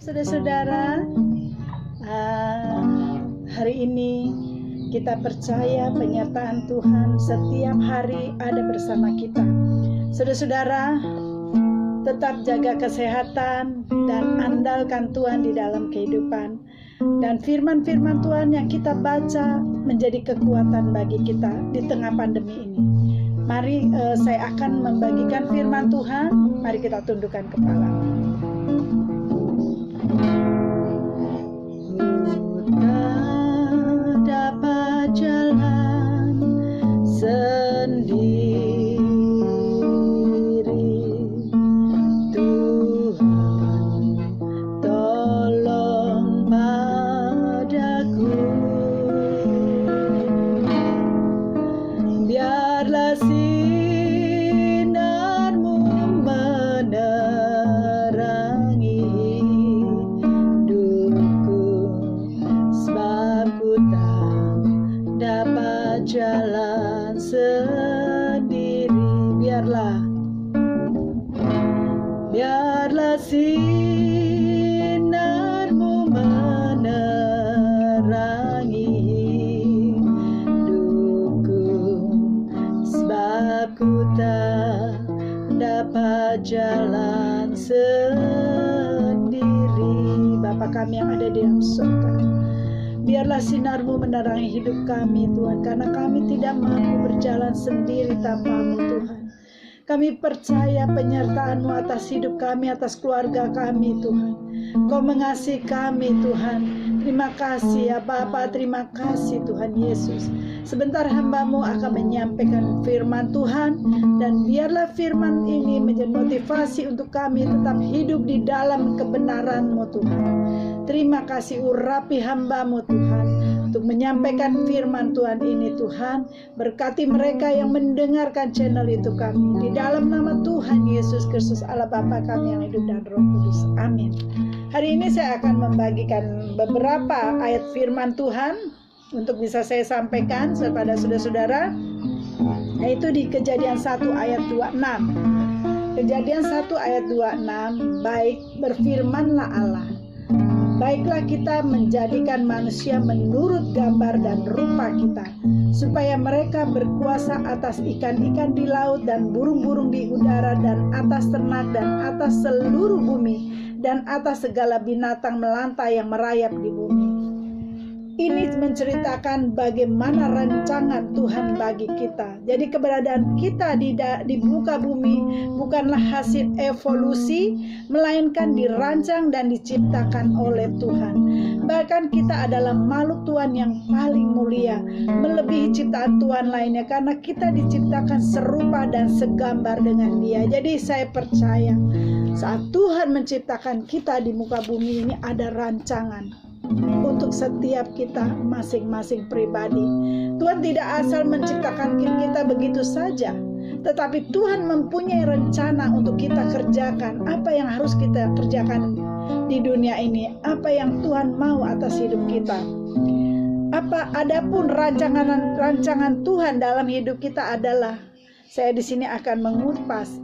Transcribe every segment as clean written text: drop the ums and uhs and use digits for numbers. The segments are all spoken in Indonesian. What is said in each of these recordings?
Saudara-saudara, hari ini kita percaya penyertaan Tuhan setiap hari ada bersama kita. Saudara-saudara, tetap jaga kesehatan dan andalkan Tuhan di dalam kehidupan. Dan firman-firman Tuhan yang kita baca menjadi kekuatan bagi kita di tengah pandemi ini. Mari saya akan membagikan firman Tuhan. Mari kita tundukkan kepala. Tak dapat jalan sendiri, Tuhan tolong padaku. Biarlah sinarmu menerangi hidupku, sebab ku tak dapat jalan sendiri. Biarlah sinarmu menerangi hidupku, sebab ku tak dapat jalan sendiri. Bapa kami yang ada di dalam surga, biarlah sinarmu menerangi hidup kami Tuhan, karena kami tidak mampu berjalan sendiri tanpa-Mu Tuhan. Kami percaya penyertaan-Mu atas hidup kami, atas keluarga kami Tuhan. Kau mengasihi kami Tuhan. Terima kasih ya Bapa, terima kasih Tuhan Yesus. Sebentar hamba-Mu akan menyampaikan firman Tuhan, dan biarlah firman ini menjadi motivasi untuk kami tetap hidup di dalam kebenaran-Mu Tuhan. Terima kasih, urapi hamba-Mu Tuhan untuk menyampaikan firman Tuhan ini Tuhan. Berkati mereka yang mendengarkan channel itu kami. Di dalam nama Tuhan Yesus Kristus Allah Bapa kami yang hidup dan Roh Kudus. Amin. Hari ini saya akan membagikan beberapa ayat firman Tuhan untuk bisa saya sampaikan kepada saudara-saudara, yaitu di Kejadian 1 ayat 26. Kejadian 1 ayat 26, baik berfirmanlah Allah, baiklah kita menjadikan manusia menurut gambar dan rupa kita, supaya mereka berkuasa atas ikan-ikan di laut dan burung-burung di udara dan atas ternak dan atas seluruh bumi dan atas segala binatang melata yang merayap di bumi. Ini menceritakan bagaimana rancangan Tuhan bagi kita. Jadi keberadaan kita di muka bumi bukanlah hasil evolusi, melainkan dirancang dan diciptakan oleh Tuhan. Bahkan kita adalah makhluk Tuhan yang paling mulia, melebihi ciptaan Tuhan lainnya, karena kita diciptakan serupa dan segambar dengan Dia. Jadi saya percaya saat Tuhan menciptakan kita di muka bumi ini ada rancangan untuk setiap kita masing-masing pribadi. Tuhan tidak asal menciptakan kita begitu saja, tetapi Tuhan mempunyai rencana untuk kita kerjakan. Apa yang harus kita kerjakan di dunia ini, apa yang Tuhan mau atas hidup kita. Adapun rancangan Tuhan dalam hidup kita adalah, saya di sini akan mengupas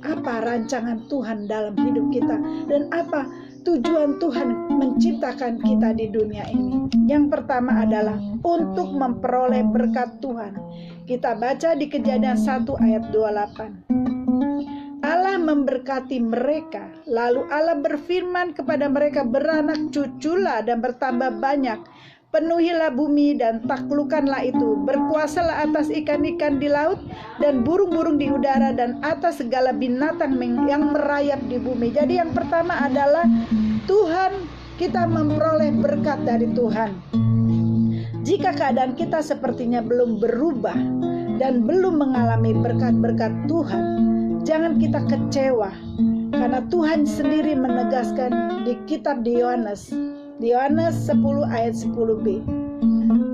apa rancangan Tuhan dalam hidup kita dan apa tujuan Tuhan menciptakan kita di dunia ini. Yang pertama adalah untuk memperoleh berkat Tuhan. Kita baca di Kejadian 1 ayat 28. Allah memberkati mereka, lalu Allah berfirman kepada mereka, beranak cuculah dan bertambah banyak, penuhilah bumi dan taklukkanlah itu, berkuasalah atas ikan-ikan di laut dan burung-burung di udara dan atas segala binatang yang merayap di bumi. Jadi yang pertama adalah Tuhan, kita memperoleh berkat dari Tuhan. Jika keadaan kita sepertinya belum berubah dan belum mengalami berkat-berkat Tuhan, jangan kita kecewa, karena Tuhan sendiri menegaskan di kitab Yohanes 10 ayat 10b,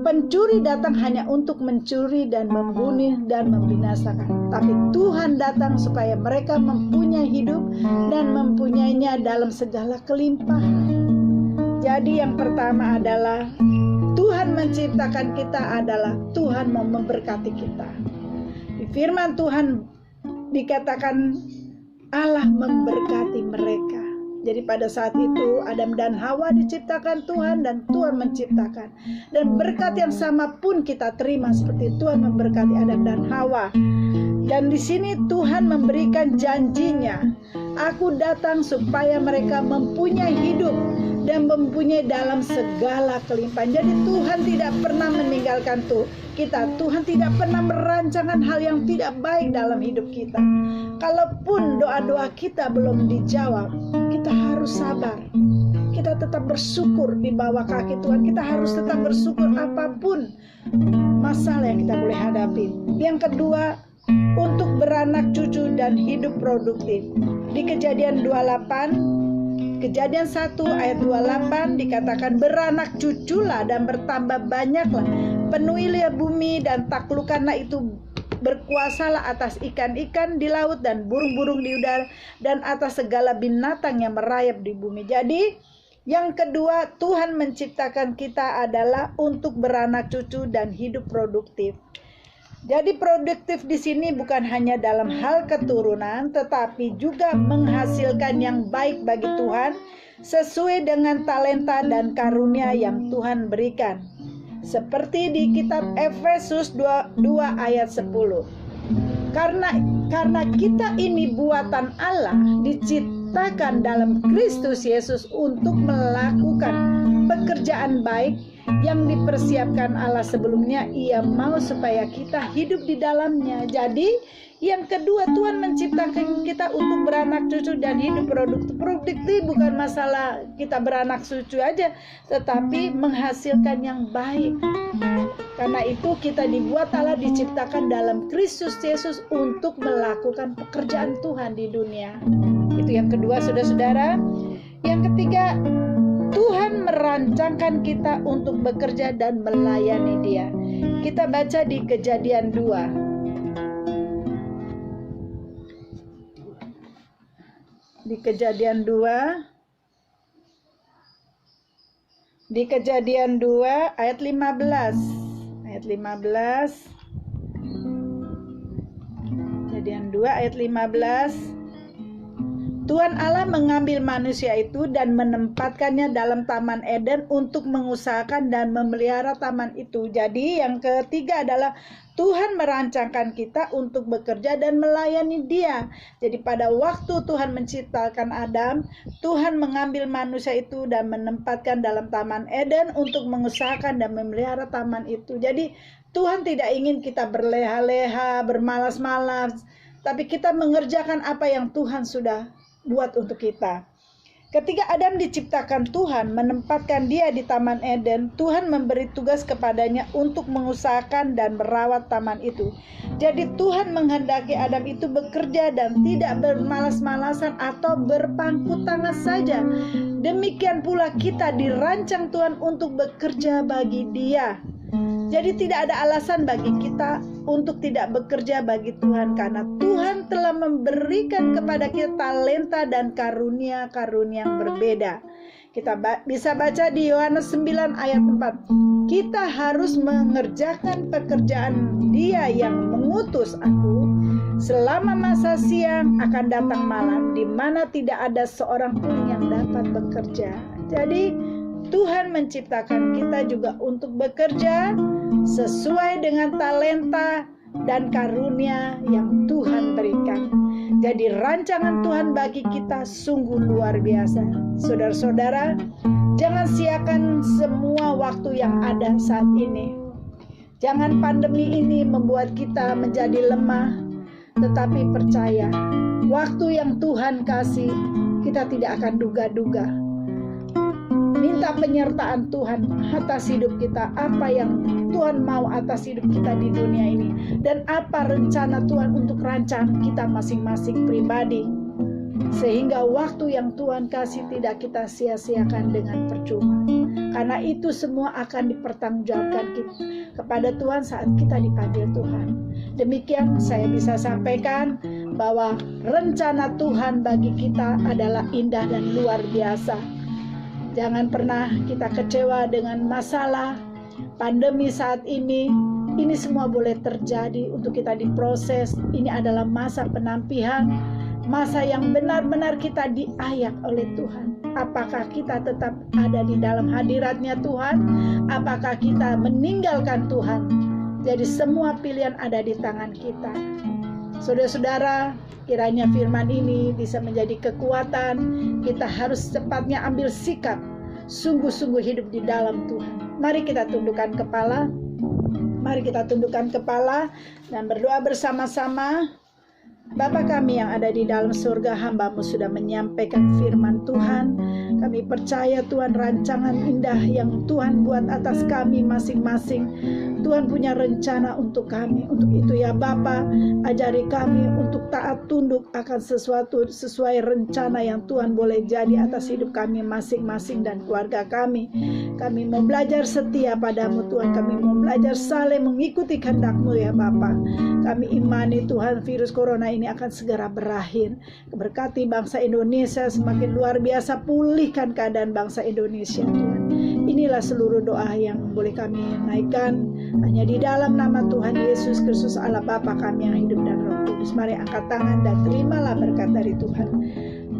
pencuri datang hanya untuk mencuri dan membunuh dan membinasakan, tapi Tuhan datang supaya mereka mempunyai hidup dan mempunyainya dalam segala kelimpahan. Jadi yang pertama adalah Tuhan menciptakan kita adalah Tuhan mau memberkati kita. Di firman Tuhan dikatakan Allah memberkati mereka. Jadi pada saat itu Adam dan Hawa diciptakan Tuhan dan Tuhan menciptakan. Dan berkat yang sama pun kita terima seperti Tuhan memberkati Adam dan Hawa. Dan di sini Tuhan memberikan janjinya, aku datang supaya mereka mempunyai hidup dan mempunyai dalam segala kelimpahan. Jadi Tuhan tidak pernah meninggalkan kita. Tuhan tidak pernah merancangkan hal yang tidak baik dalam hidup kita. Kalaupun doa-doa kita belum dijawab, kita harus sabar. Kita tetap bersyukur di bawah kaki Tuhan. Kita harus tetap bersyukur apapun masalah yang kita boleh hadapi. Yang kedua, untuk beranak cucu dan hidup produktif. Di Kejadian 1 ayat 28 dikatakan, beranak cuculah dan bertambah banyaklah, penuhilah bumi dan taklukkanlah itu, berkuasalah atas ikan-ikan di laut dan burung-burung di udara dan atas segala binatang yang merayap di bumi. Jadi yang kedua, Tuhan menciptakan kita adalah untuk beranak cucu dan hidup produktif. Jadi produktif di sini bukan hanya dalam hal keturunan, tetapi juga menghasilkan yang baik bagi Tuhan sesuai dengan talenta dan karunia yang Tuhan berikan. Seperti di kitab Efesus 2 ayat 10. Karena kita ini buatan Allah, diciptakan dalam Kristus Yesus untuk melakukan pekerjaan baik yang dipersiapkan Allah sebelumnya. Ia mau supaya kita hidup di dalamnya. Jadi yang kedua, Tuhan menciptakan kita untuk beranak cucu dan hidup produktif. Produktif bukan masalah kita beranak cucu aja, tetapi menghasilkan yang baik. Karena itu kita dibuat Allah, diciptakan dalam Kristus Yesus untuk melakukan pekerjaan Tuhan di dunia. Itu yang kedua, saudara-saudara. Yang ketiga, Tuhan merancangkan kita untuk bekerja dan melayani Dia. Kita baca di Kejadian 2. Di Kejadian 2 ayat 15. Kejadian 2 ayat 15. Tuhan Allah mengambil manusia itu dan menempatkannya dalam Taman Eden untuk mengusahakan dan memelihara taman itu. Jadi yang ketiga adalah Tuhan merancangkan kita untuk bekerja dan melayani Dia. Jadi pada waktu Tuhan menciptakan Adam, Tuhan mengambil manusia itu dan menempatkan dalam Taman Eden untuk mengusahakan dan memelihara taman itu. Jadi Tuhan tidak ingin kita berleha-leha, bermalas-malas, tapi kita mengerjakan apa yang Tuhan sudah buat untuk kita. Ketika Adam diciptakan, Tuhan menempatkan dia di Taman Eden. Tuhan memberi tugas kepadanya untuk mengusahakan dan merawat taman itu. Jadi Tuhan menghendaki Adam itu bekerja dan tidak bermalas-malasan atau berpangku tangan saja. Demikian pula kita dirancang Tuhan untuk bekerja bagi Dia. Jadi tidak ada alasan bagi kita untuk tidak bekerja bagi Tuhan, karena Tuhan telah memberikan kepada kita talenta dan karunia-karunia yang berbeda. Kita bisa baca di Yohanes 9 ayat 4. Kita harus mengerjakan pekerjaan Dia yang mengutus aku. Selama masa siang akan datang malam, di mana tidak ada seorang pun yang dapat bekerja. Jadi Tuhan menciptakan kita juga untuk bekerja sesuai dengan talenta dan karunia yang Tuhan berikan. Jadi rancangan Tuhan bagi kita sungguh luar biasa. Saudara-saudara, jangan siakan semua waktu yang ada saat ini. Jangan pandemi ini membuat kita menjadi lemah, tetapi percaya, waktu yang Tuhan kasih kita tidak akan duga-duga. Minta penyertaan Tuhan atas hidup kita, apa yang Tuhan mau atas hidup kita di dunia ini, dan apa rencana Tuhan untuk rancangan kita masing-masing pribadi, sehingga waktu yang Tuhan kasih tidak kita sia-siakan dengan percuma. Karena itu semua akan dipertanggungjawabkan kepada Tuhan saat kita dipanggil Tuhan. Demikian saya bisa sampaikan bahwa rencana Tuhan bagi kita adalah indah dan luar biasa. Jangan pernah kita kecewa dengan masalah pandemi saat ini. Ini semua boleh terjadi untuk kita diproses. Ini adalah masa penampihan, masa yang benar-benar kita diayak oleh Tuhan. Apakah kita tetap ada di dalam hadirat-Nya Tuhan? Apakah kita meninggalkan Tuhan? Jadi semua pilihan ada di tangan kita. Saudara-saudara, kiranya firman ini bisa menjadi kekuatan. Kita harus cepatnya ambil sikap, sungguh-sungguh hidup di dalam Tuhan. Mari kita tundukkan kepala. Mari kita tundukkan kepala dan berdoa bersama-sama. Bapa kami yang ada di dalam surga, hamba-Mu sudah menyampaikan firman Tuhan. Kami percaya Tuhan, rancangan indah yang Tuhan buat atas kami masing-masing. Tuhan punya rencana untuk kami. Untuk itu ya Bapa, ajari kami untuk taat tunduk akan sesuatu sesuai rencana yang Tuhan boleh jadi atas hidup kami masing-masing dan keluarga kami. Kami mau belajar setia padamu Tuhan. Kami mau belajar saling mengikuti kehendak-Mu ya Bapa. Kami imani Tuhan, virus corona ini akan segera berakhir. Berkati bangsa Indonesia semakin luar biasa, pulihkan keadaan bangsa Indonesia Tuhan. Inilah seluruh doa yang boleh kami naikkan hanya di dalam nama Tuhan Yesus Kristus Allah Bapa kami yang hidup dan Roh Kudus. Mari angkat tangan dan terimalah berkat dari Tuhan.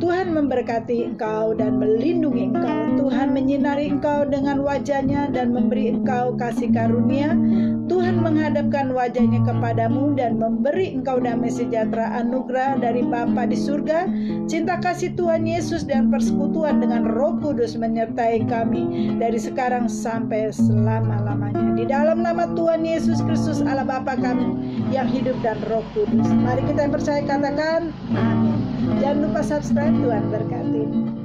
Tuhan memberkati engkau dan melindungi engkau. Tuhan menyinari engkau dengan wajah-Nya dan memberi engkau kasih karunia. Tuhan menghadapkan wajah-Nya kepadamu dan memberi engkau damai sejahtera anugerah dari Bapa di surga. Cinta kasih Tuhan Yesus dan persekutuan dengan Roh Kudus menyertai kami dari sekarang sampai selama-lamanya. Di dalam nama Tuhan Yesus Kristus Allah Bapa kami yang hidup dan Roh Kudus. Mari kita yang percaya katakan amin. Jangan lupa subscribe. Tuhan berkati.